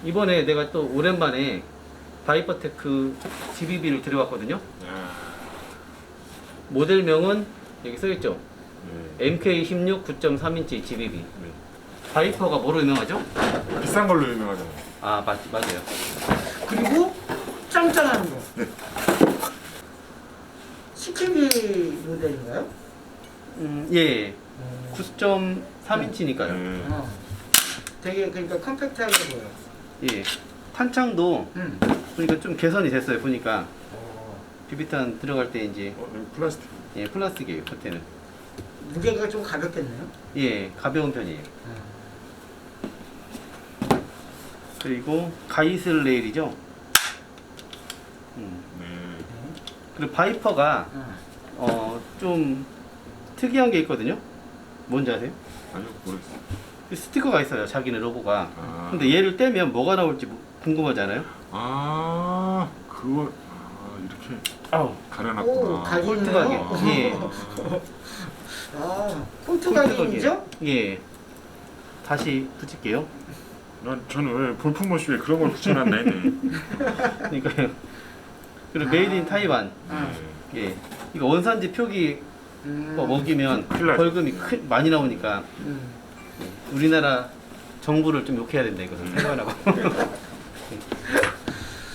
이번에 내가 또 오랜만에 바이퍼테크 GBB를 들여왔거든요. 모델명은 여기 써있죠. MK16 9.3인치 GBB. 바이퍼가 뭐로 유명하죠? 비싼 걸로 유명하잖아요. 아 맞아요. 그리고 짱짱한 거. 네. CKB 모델인가요? 예. 9.3인치니까요. 어. 되게 그러니까 컴팩트하게 보여. 예. 탄창도 보니까 좀 개선이 됐어요. 보니까 비비탄 들어갈 때 이제 여기 플라스틱. 예 플라스틱이에요. 겉에는. 무게가 좀 가볍겠네요. 예 가벼운 편이에요. 그리고 가이슬 레일이죠. 네. 그리고 바이퍼가 좀 특이한 게 있거든요. 뭔지 아세요? 아니요, 모르겠어요. 그 스티커가 있어요. 자기네 로고가. 아. 근데 얘를 떼면 뭐가 나올지 궁금하잖아요. 아, 그거 이렇게 오, 가려놨구나. 각이 폴트각이. 있네요. 예. 아, 폴트각이죠? 예. 다시 붙일게요. 저는 왜 볼품머시에 그런 걸 붙여놨나 했네. 그러니까요. 그리고 메이드 인 타이완. 네. 예. 이거 원산지 표기 먹이면 큰일 나죠. 벌금이 많이 나오니까 우리나라 정부를 좀 욕해야 된다 이거는 타이완하고.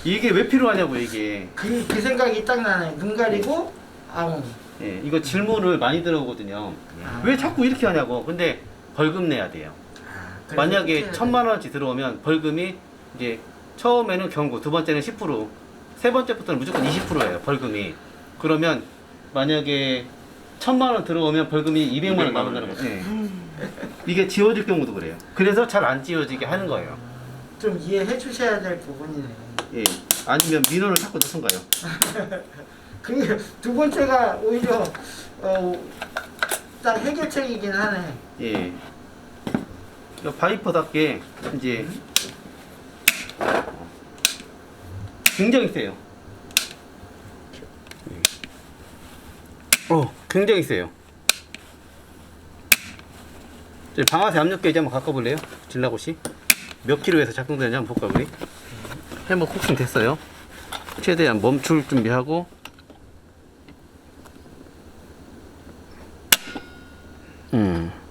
이게 왜 필요하냐고 이게. 그 생각이 딱 나네. 눈 가리고 아웅. 예. 이거 질문을 많이 들어오거든요. 왜 자꾸 이렇게 하냐고. 근데 벌금 내야 돼요. 만약에 1,000,000원어치 들어오면 벌금이 이제 처음에는 경고, 두 번째는 10%, 세 번째부터는 무조건 20%예요. 벌금이. 그러면 만약에 1,000,000원 들어오면 벌금이 200만원 나온다는 거죠. 예. 이게 지워질 경우도 그래요. 그래서 잘 안 지워지게 하는 거예요. 좀 이해해 주셔야 될 부분이네. 예. 아니면 민원을 자꾸 넣던가요. 그 두 번째가 오히려 딱 해결책이긴 하네. 예. 바이퍼답게 이제 굉장히 세요. 굉장히 세요. 방아쇠 압력 게이지 한번 갖고 볼래요? 질라고시 몇 킬로에서 작동되는지 한번 볼까 우리? 해머 코킹 됐어요. 최대한 멈출 준비하고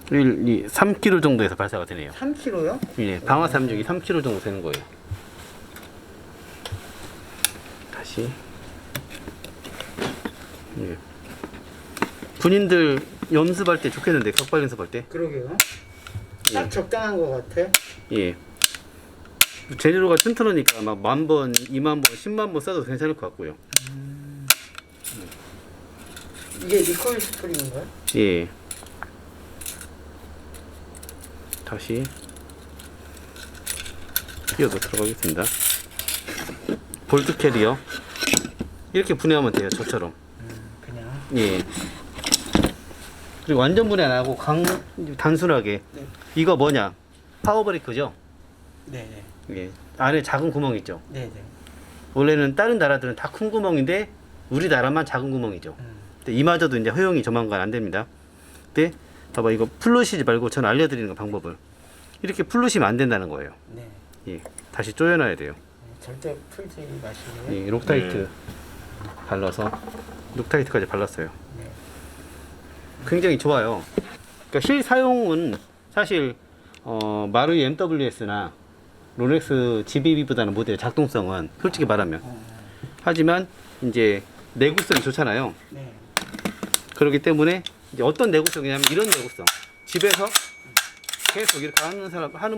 1, 2, 3kg 정도에서 발사가 되네요. 3kg요? 예, 방아쇠 압력이 3kg 정도 되는 거예요. 다시. 예. 군인들 연습할 때 좋겠는데, 격발 연습할 때. 그러게요. 딱 예. 적당한 것 같아. 예. 재료가 튼튼하니까 막 10,000번, 20,000번, 100,000번 써도 괜찮을 것 같고요. 이게 리콜 스프링인가요? 예. 다시 끼워서 들어가겠습니다. 볼트 캐리어 이렇게 분해하면 돼요. 저처럼. 그냥. 예. 그리고 완전 분해 안 하고 단순하게. 네. 이거 뭐냐? 파워 브레이크죠? 네네. 예. 안에 작은 구멍 있죠? 네네. 원래는 다른 나라들은 다 큰 구멍인데 우리나라만 작은 구멍이죠. 근데 이마저도 이제 허용이 조만간 안 됩니다. 근데 봐봐, 이거 풀르시지 말고 저는 알려드리는 거 방법을. 이렇게 풀르시면 안 된다는 거예요. 네. 예. 다시 조여놔야 돼요. 절대 풀지 마시고요. 예. 록타이트 발라서 록타이트까지 발랐어요. 네. 굉장히 좋아요. 그러니까 실 사용은 사실 마루이 MWS나 롤렉스 GBB보다는 모델의 작동성은 솔직히 말하면, 하지만 이제 내구성이 좋잖아요. 네. 그렇기 때문에 이제 어떤 내구성이냐면 이런 내구성. 집에서 계속 이렇게 하는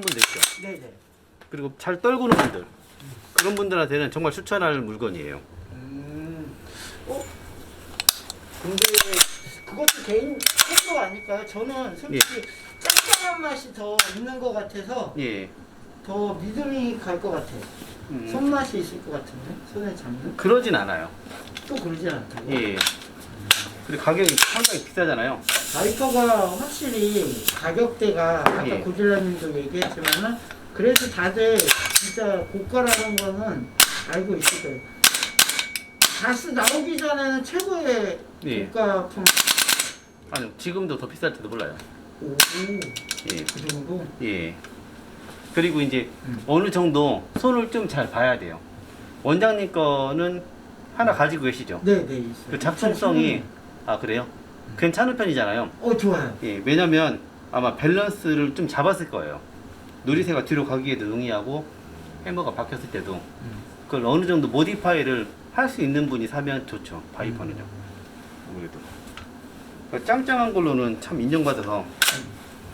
분들 있죠. 네네. 그리고 잘 떨구는 분들, 그런 분들한테는 정말 추천할 물건이에요. 근데 그것도 개인 선거 아닐까요? 저는 솔직히 짭짤한 맛이 더 있는 것 같아서 예. 더 믿음이 갈 것 같아요. 손맛이 있을 것 같은데 손에 잡는? 그러진 않아요. 또 그러지 않다고? 예. 그리고 가격이 상당히 비싸잖아요. 바이퍼가 확실히 가격대가 아까 예. 고질라님도 얘기했지만은 그래서 다들 진짜 고가라는 거는 알고 있을 거예요. 다스 나오기 전에는 최고의 예. 고가품. 아니, 지금도 더 비쌀지도 몰라요. 오, 예. 그 정도? 예. 그리고 이제 어느 정도 손을 좀 잘 봐야 돼요. 원장님 거는 하나 가지고 계시죠? 네, 네, 있어요. 그 작동성이 아 그래요? 괜찮은 편이잖아요. 좋아요. 예, 왜냐면 아마 밸런스를 좀 잡았을 거예요. 누리새가 뒤로 가기에도 용이하고 해머가 박혔을 때도 그걸 어느 정도 모디파이를 할 수 있는 분이 사면 좋죠. 바이퍼는요. 아무래도 그러니까 짱짱한 걸로는 참 인정받아서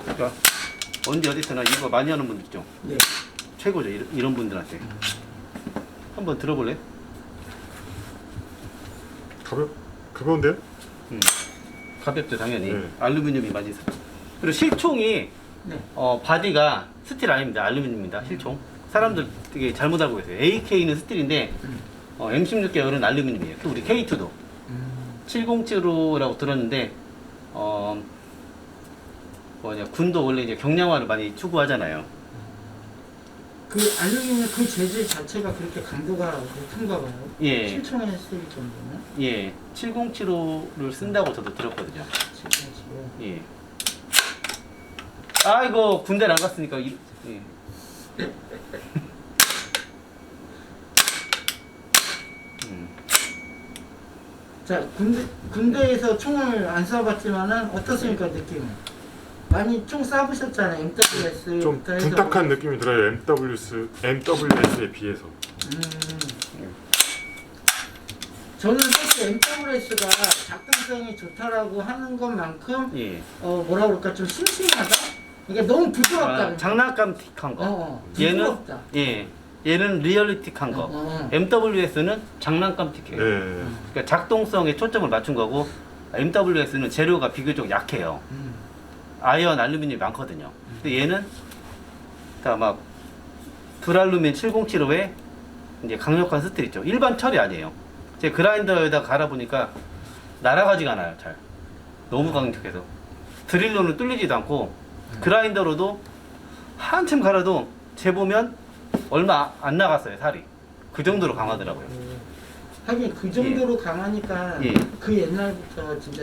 그러니까 언제 어디서나 이거 많이 하는 분들 있죠. 네. 최고죠. 이런 분들한테 한번 들어볼래? 가벼운데요? 가볍죠 당연히. 네. 알루미늄이 많이 있어. 그리고 실총이 네. 바디가 스틸 아닙니다. 알루미늄입니다. 실총. 사람들 되게 잘못 알고 계세요. AK는 스틸인데 M16 계열은 알루미늄이에요. 또 우리 K2도 707호라고 들었는데 군도 원래 이제 경량화를 많이 추구하잖아요. 그 알루미늄 그 재질 자체가 그렇게 강도가 큰가 봐요. 예. 실총에 쓸 정도면. 예, 707호를 쓴다고 저도 들었거든요. 707. 예. 아이고 군대를 안 갔으니까 예. 자, 군대에서 총을 안 쏴봤지만은 어떻습니까, 느낌은? 많이 총 쏴보셨잖아요, MWS. 좀 둔탁한 느낌이 들어요. MWS에 비해서. 저는 사실 MWS가 작동성이 좋다라고 하는 것만큼 예. 뭐라 그럴까 좀 심심하다? 이게 너무 부드럽다. 장난감틱한 거. 부드럽다. 얘는 리얼리틱한 거. MWS는 장난감틱해요. 네. 그러니까 작동성에 초점을 맞춘 거고 MWS는 재료가 비교적 약해요. 아연, 알루미늄이 많거든요. 근데 얘는 다 막 불알루민 707호에 이제 강력한 스틸 있죠. 일반 철이 아니에요. 제 그라인더에다 갈아보니까 날아가지가 않아요. 잘. 너무 강력해서 드릴로는 뚫리지도 않고 그라인더로도 한참 갈아도 재보면 얼마 안 나갔어요. 살이. 그 정도로 강하더라고요. 하긴 그 정도로 강하니까 예. 그 옛날부터 진짜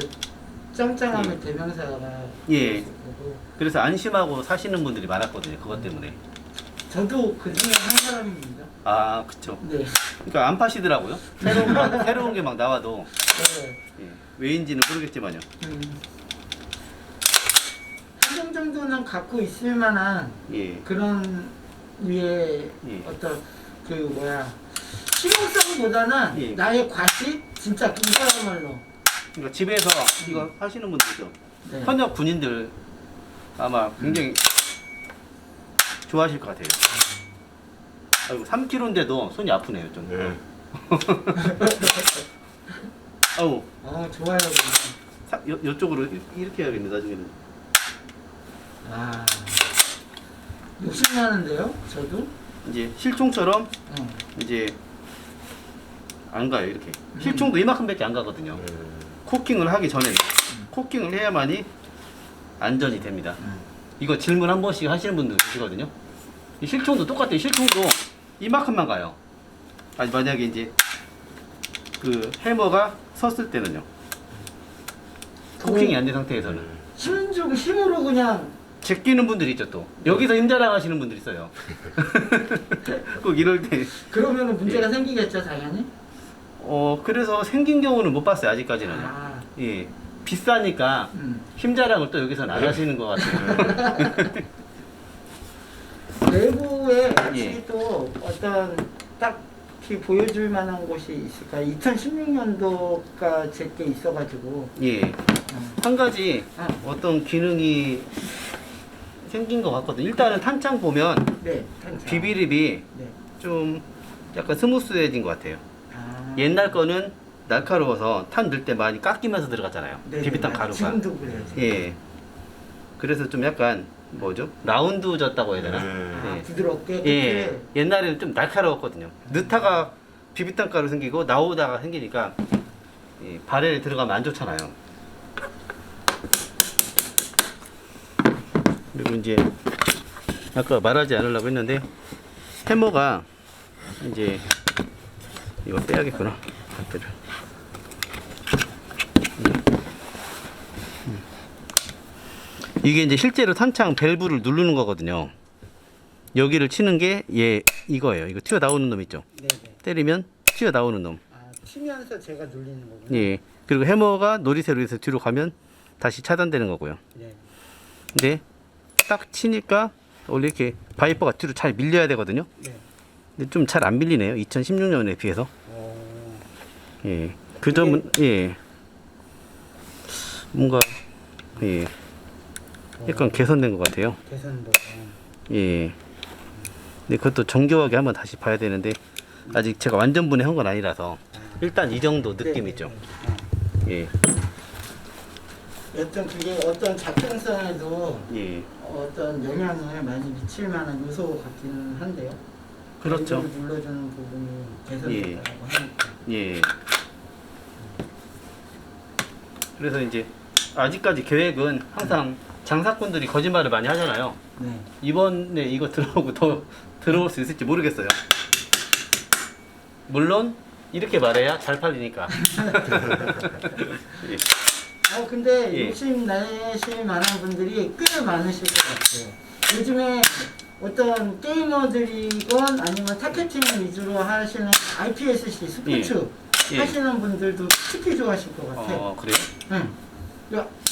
짱짱함의 대명사가 예. 있을 거고. 그래서 안심하고 사시는 분들이 많았거든요. 그것 때문에. 저도 그 중에 한 사람입니다. 아, 그쵸. 네. 그러니까 안 파시더라고요. 새로운 게 막 나와도 네. 예, 왜인지는 모르겠지만요. 한 정도는 갖고 있을 만한 예. 그런 위에 예. 어떤 그 뭐야 실용성보다는 예. 나의 과시 진짜 이거야말로. 그러니까 집에서 이거 하시는 분들이죠. 네. 현역 군인들 아마 굉장히 좋아하실 것 같아요. 아이고 3kg인데도 손이 아프네요 좀. 네. 아우 좋아요. 이쪽으로 이렇게 해야겠네 나중에는. 욕심 나는데요, 저도. 이제 실총처럼 이제 안 가요 이렇게. 실총도 이만큼밖에 안 가거든요. 네. 코킹을 하기 전에는 코킹을 해야만이 안전이 됩니다. 이거 질문 한 번씩 하시는 분들 계시거든요. 이 실총도 똑같아요. 실총도 이만큼만 가요. 아니 만약에 이제 그 해머가 섰을 때는요. 코킹이 안 된 상태에서는 힘 주고 힘으로 그냥 제끼는 분들이 있죠 또. 여기서 힘자랑 하시는 분들이 있어요. 꼭 이럴 때. 그러면은 문제가 생기겠죠, 당연히. 그래서 생긴 경우는 못 봤어요 아직까지는. 예. 비싸니까 힘자랑을 또 여기서는 안 하시는 것 같아요. 내부에 예. 확실히 또 어떤 딱히 보여줄 만한 곳이 있을까요? 2016년도가 제게 있어가지고. 예. 한 가지 어떤 기능이 생긴 것 같거든요. 일단은 탄창 보면 네, 탄창. 비비립이 네. 좀 약간 스무스해진 것 같아요. 아. 옛날 거는 날카로워서 탄 넣을 때 많이 깎이면서 들어갔잖아요. 네, 비비탄 네, 가루가. 지금도 그래요. 지금. 예. 그래서 좀 약간 뭐죠? 라운드졌다고 해야 되나? 네. 예. 부드럽게. 예. 끝에. 옛날에는 좀 날카로웠거든요. 넣다가 비비탄 가루 생기고 나오다가 생기니까 예, 발에 들어가면 안 좋잖아요. 그리고 이제 아까 말하지 않으려고 했는데 해머가 이제 이거 빼야겠구나. 배터리. 이게 이제 실제로 탄창 밸브를 누르는 거거든요. 여기를 치는 게 이거예요. 이거 튀어나오는 놈 있죠. 네네. 때리면 튀어나오는 놈. 아, 치면서 제가 눌리는 거군요. 예. 그리고 해머가 노리쇠로에서 뒤로 가면 다시 차단되는 거고요. 네. 근데 딱 치니까 원래 이렇게 바이퍼가 뒤로 잘 밀려야 되거든요. 네. 근데 좀 잘 안 밀리네요. 2016년에 비해서. 오. 예. 그 점은 뭔가 약간 개선된 것 같아요. 개선도. 예. 근데 그것도 정교하게 한번 다시 봐야 되는데 아직 제가 완전 분해한 건 아니라서 일단 이 정도 느낌 있죠. 예. 여튼 그게 어떤 작동성에도 예. 어떤 영향을 많이 미칠 만한 요소 같기는 한데요. 그렇죠. 이걸 눌러주는 부분이 개선됐다고 하니까. 예. 그래서 이제 아직까지 계획은 항상 장사꾼들이 거짓말을 많이 하잖아요. 네. 이번에 이거 들어오고 더 들어올 수 있을지 모르겠어요. 물론 이렇게 말해야 잘 팔리니까. 예. 근데 예. 욕심 내실 만한 분들이 꽤 많으실 것 같아요. 요즘에 어떤 게이머들이건 아니면 타겟팅 위주로 하시는 IPSC 스포츠 예. 하시는 분들도 특히 좋아하실 것 같아요. 그래요? 응.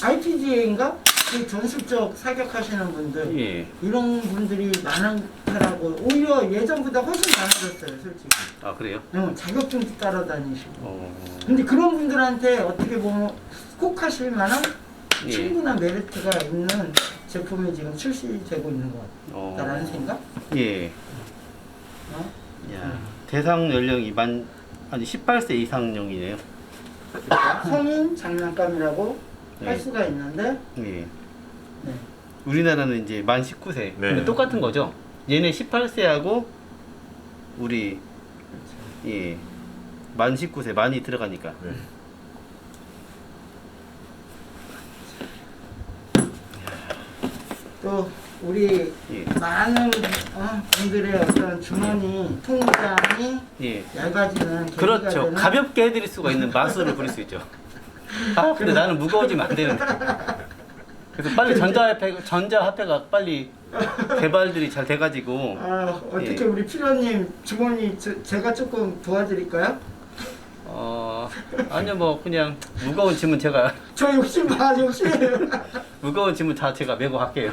IPGA인가? 그 전술적 사격하시는 분들 예. 이런 분들이 많더라고. 오히려 예전보다 훨씬 많아졌어요, 솔직히. 아, 그래요? 응, 자격증도 따라다니시고. 어. 근데 그런 분들한테 어떻게 보면 꼭 하실 만한 예. 충분한 메리트가 있는 제품이 지금 출시되고 있는 것 같다라는 생각? 예. 어? 야, 대상 연령이 아니 18세 이상용이네요. 성인 장난감이라고 할 예. 수가 있는데, 예. 네. 우리나라는 이제 만 19세. 네. 근데 똑같은 거죠. 얘네 18세하고 우리 만 19세 많이 들어가니까. 네. 또 우리 예. 많은 분들의 어떤 주머니 통장이 예. 얇아지는 계기가 그렇죠. 되는 가볍게 해드릴 수가 있는 마술을 부릴 수 있죠. 아, 근데 나는 무거워지면 안 되는데. 그래서 빨리 전자화폐가 빨리 개발들이 잘 돼가지고. 어떻게 예. 우리 필요님 주머니 제가 조금 도와드릴까요? 아니요, 뭐 그냥 무거운 짐은 제가 저 욕심 욕심이에요. 무거운 짐은 다 제가 메고 갈게요.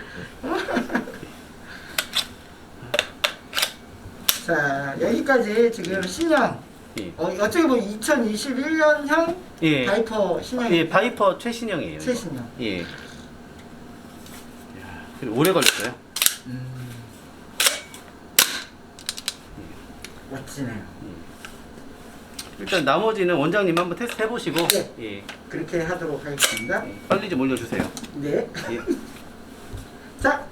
자, 여기까지 지금 신형 예. 어떻게 보면 2021년형 예. 바이퍼 신형 예, 바이퍼 최신형이에요. 이거. 최신형. 예. 야, 그리고 오래 걸렸어요. 멋지네요. 일단 나머지는 원장님 한번 테스트 해보시고 네. 예. 그렇게 하도록 하겠습니다. 빨리 좀 올려주세요. 네. 예. 자,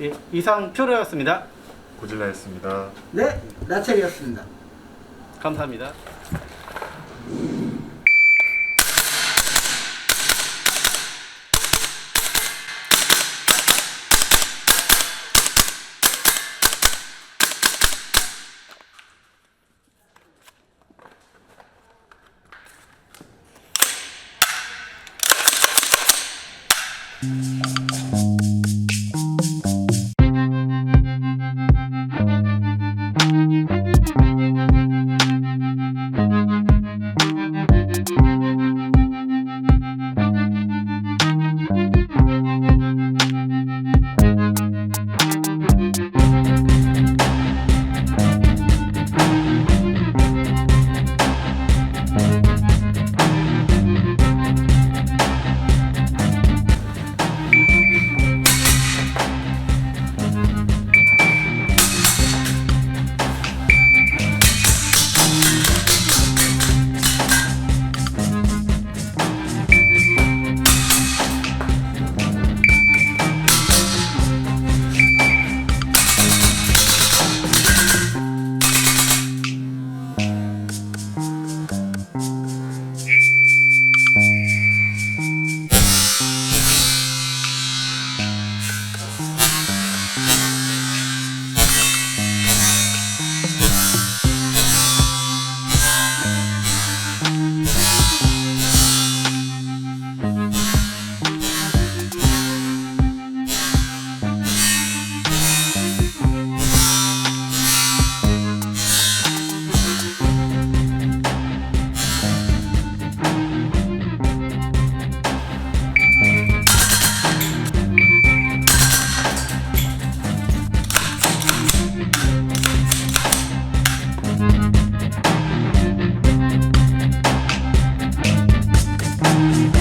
예. 이상 표로였습니다. 고질라였습니다. 네, 나철이었습니다. 감사합니다. 네.